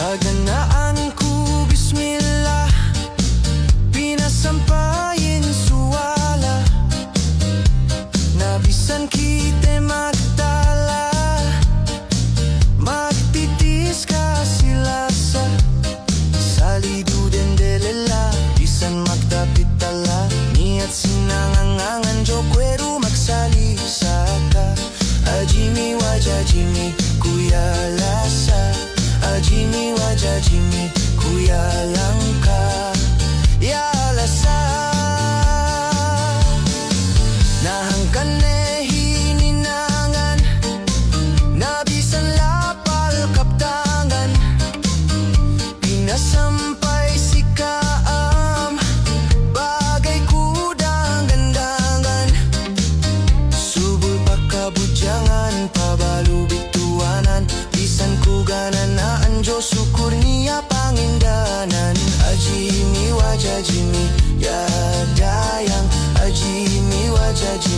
Haganaanku bismillah, pinasampayin suwala, nabisan kita magtala, magtitis ka silasa, salidu den delela, bisan magtapitala, niat sinangangangan jokweru magsali saka, ajimi wajajimi kuya lasa, ajimi wajajimi kuya langka ya lasa, nahangkane hininangan, nabisan lapal kaptangan, pinasampay si kaam, bagay kudang gandangan, subul pakabujangan, pabalo bituanan, bisan kuganan na anjo syukur niya pangindanan, ajimi wajajimi ya dayang, ajimi wajajimi